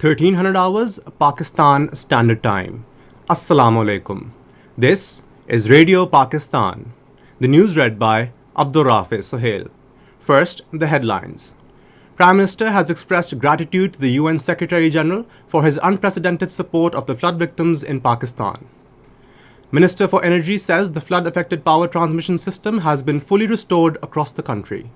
1300 hours Pakistan Standard Time. Assalamu alaikum. This is Radio Pakistan. The news read by Abdur Rafi Sohail. First, the headlines. Prime Minister has expressed gratitude to the UN Secretary General for his unprecedented support of the flood victims in Pakistan. Minister for Energy says the flood-affected power transmission system has been fully restored across the country.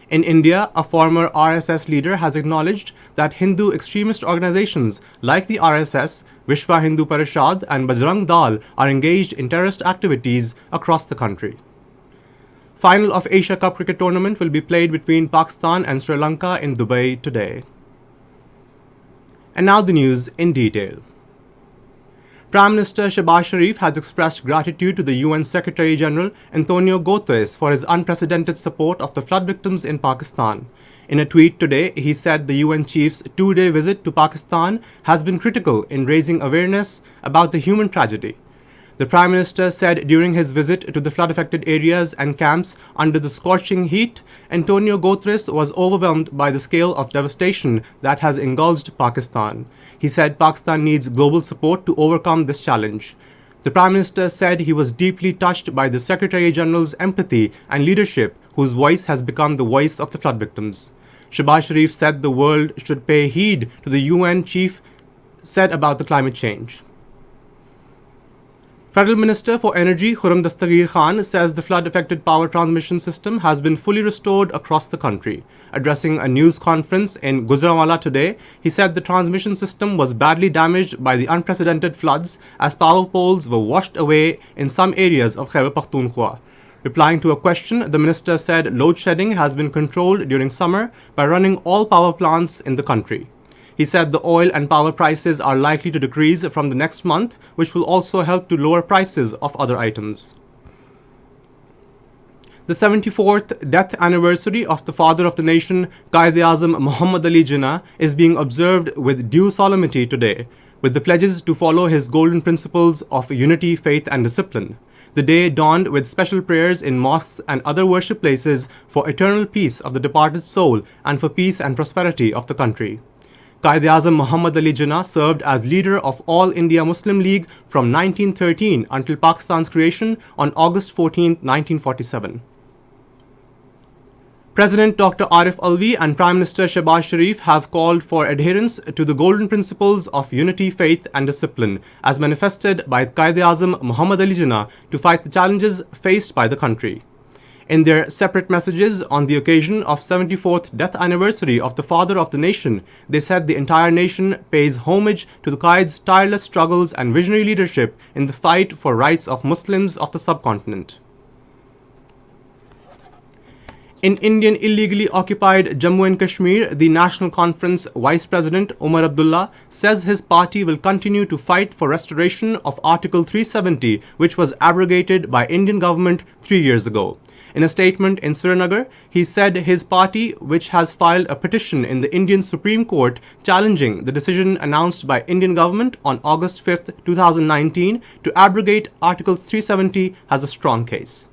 In India, a former RSS leader has acknowledged that Hindu extremist organizations like the RSS, Vishwa Hindu Parishad and Bajrang Dal are engaged in terrorist activities across the country. Final of Asia Cup cricket tournament will be played between Pakistan and Sri Lanka in Dubai today. And now the news in detail. Prime Minister Shahbaz Sharif has expressed gratitude to the UN Secretary General Antonio Guterres for his unprecedented support of the flood victims in Pakistan. In a tweet today, he said the UN chief's two-day visit to Pakistan has been critical in raising awareness about the human tragedy. The Prime Minister said during his visit to the flood-affected areas and camps under the scorching heat, Antonio Guterres was overwhelmed by the scale of devastation that has engulfed Pakistan. He said Pakistan needs global support to overcome this challenge. The Prime Minister said he was deeply touched by the Secretary General's empathy and leadership, whose voice has become the voice of the flood victims. Shahbaz Sharif said the world should pay heed to the UN chief said about the climate change. Federal Minister for Energy Khurram Dastagir Khan says the flood-affected power transmission system has been fully restored across the country. Addressing a news conference in Gujranwala today, he said the transmission system was badly damaged by the unprecedented floods as power poles were washed away in some areas of Khyber Pakhtunkhwa. Replying to a question, the minister said load shedding has been controlled during summer by running all power plants in the country. He said the oil and power prices are likely to decrease from the next month, which will also help to lower prices of other items. The 74th death anniversary of the father of the nation, Quaid-e-Azam Muhammad Ali Jinnah, is being observed with due solemnity today, with the pledges to follow his golden principles of unity, faith and discipline. The day dawned with special prayers in mosques and other worship places for eternal peace of the departed soul and for peace and prosperity of the country. Quaid-e-Azam Muhammad Ali Jinnah served as leader of All India Muslim League from 1913 until Pakistan's creation on August 14, 1947. President Dr. Arif Alvi and Prime Minister Shahbaz Sharif have called for adherence to the golden principles of unity, faith and discipline as manifested by Quaid-e-Azam Muhammad Ali Jinnah to fight the challenges faced by the country. In their separate messages on the occasion of 74th death anniversary of the father of the nation, they said the entire nation pays homage to the Qaid's tireless struggles and visionary leadership in the fight for rights of Muslims of the subcontinent. In Indian illegally occupied Jammu and Kashmir, the National Conference Vice President Umar Abdullah says his party will continue to fight for restoration of Article 370, which was abrogated by Indian government 3 years ago. In a statement in Srinagar, he said his party, which has filed a petition in the Indian Supreme Court challenging the decision announced by Indian government on August 5, 2019 to abrogate Article 370, has a strong case.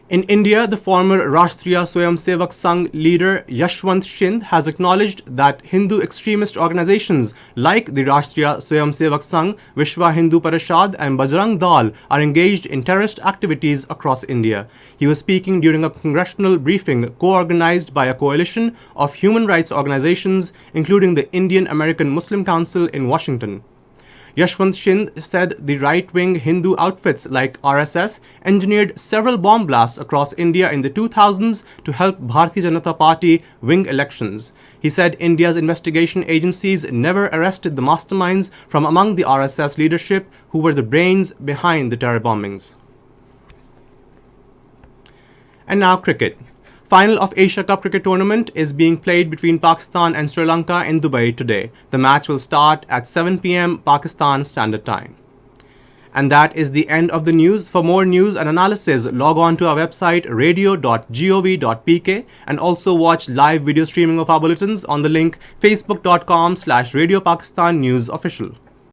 In India, the former Rashtriya Swayamsevak Sangh leader Yashwant Sinha has acknowledged that Hindu extremist organizations like the Rashtriya Swayamsevak Sangh, Vishwa Hindu Parishad and Bajrang Dal are engaged in terrorist activities across India. He was speaking during a congressional briefing co-organized by a coalition of human rights organizations, including the Indian American Muslim Council in Washington. Yashwant Sinha said the right-wing Hindu outfits like RSS engineered several bomb blasts across India in the 2000s to help Bharatiya Janata Party win elections. He said India's investigation agencies never arrested the masterminds from among the RSS leadership who were the brains behind the terror bombings. And now cricket. Final of Asia Cup cricket tournament is being played between Pakistan and Sri Lanka in Dubai today. The match will start at 7 p.m. Pakistan Standard Time. And that is the end of the news. For more news and analysis, log on to our website radio.gov.pk and also watch live video streaming of our bulletins on the link facebook.com/Radio Pakistan News Official.